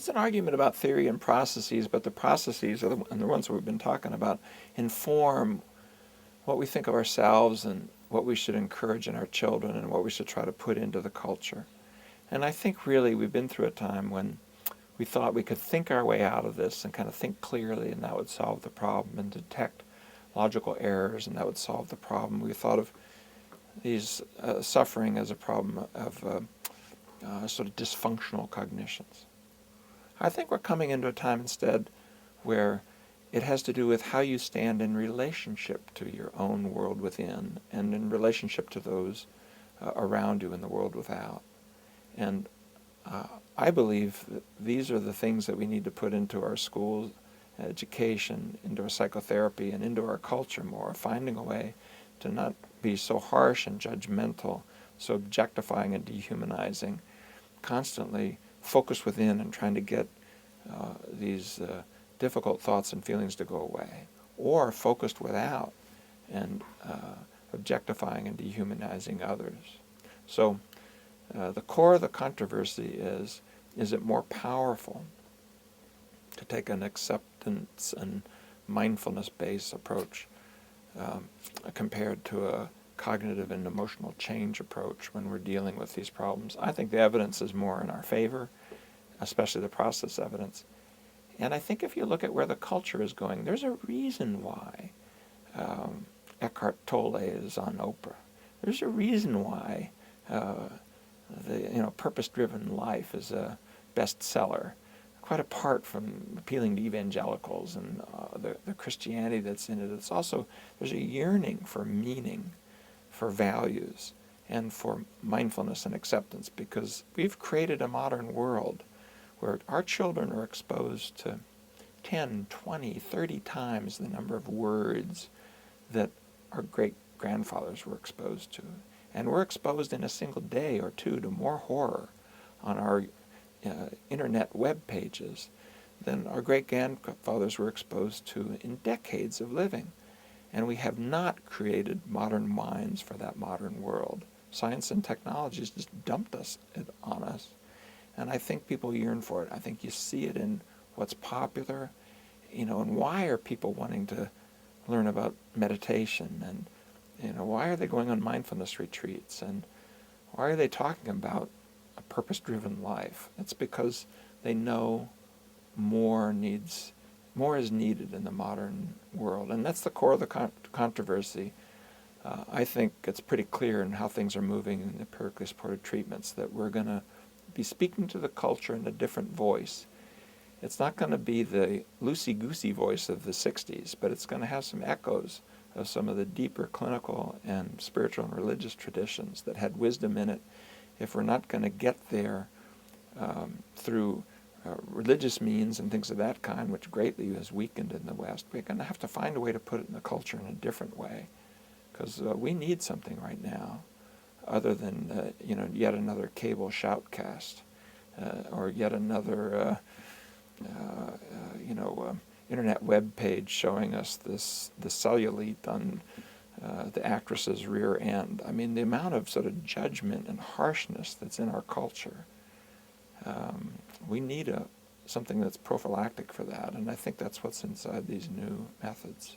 It's an argument about theory and processes, but the processes are the ones we've been talking about inform what we think of ourselves and what we should encourage in our children and what we should try to put into the culture. And I think really we've been through a time when we thought we could think our way out of this and kind of think clearly, and that would solve the problem, and detect logical errors, and that would solve the problem. We thought of these suffering as a problem of sort of dysfunctional cognitions. I think we're coming into a time instead where it has to do with how you stand in relationship to your own world within and in relationship to those around you in the world without. And I believe that these are the things that we need to put into our schools, education, into our psychotherapy, and into our culture more, finding a way to not be so harsh and judgmental, so objectifying and dehumanizing, constantly focused within and trying to get these difficult thoughts and feelings to go away, or focused without and objectifying and dehumanizing others. So the core of the controversy is it more powerful to take an acceptance and mindfulness-based approach compared to a cognitive and emotional change approach when we're dealing with these problems? I think the evidence is more in our favor, especially the process evidence. And I think if you look at where the culture is going, there's a reason why Eckhart Tolle is on Oprah. There's a reason why the Purpose-Driven Life is a bestseller, quite apart from appealing to evangelicals and the Christianity that's in it. It's also, there's a yearning for meaning, for values, and for mindfulness and acceptance, because we've created a modern world where our children are exposed to 10, 20, 30 times the number of words that our great-grandfathers were exposed to. And we're exposed in a single day or two to more horror on our internet web pages than our great-grandfathers were exposed to in decades of living. And we have not created modern minds for that modern world. Science and technology has just dumped it on us. And I think people yearn for it. I think you see it in what's popular, and why are people wanting to learn about meditation, and why are they going on mindfulness retreats, and why are they talking about a purpose-driven life? It's because they know more is needed in the modern world, and that's the core of the controversy. I think it's pretty clear in how things are moving in empirically supported treatments that we're going to be speaking to the culture in a different voice. It's not going to be the loosey-goosey voice of the 60s, but it's going to have some echoes of some of the deeper clinical and spiritual and religious traditions that had wisdom in it. If we're not going to get there through religious means and things of that kind, which greatly has weakened in the West, we're going to have to find a way to put it in the culture in a different way, because we need something right now other than yet another cable shoutcast or yet another internet web page showing us the cellulite on the actress's rear end. I mean, the amount of sort of judgment and harshness that's in our culture. We need something that's prophylactic for that, and I think that's what's inside these new methods.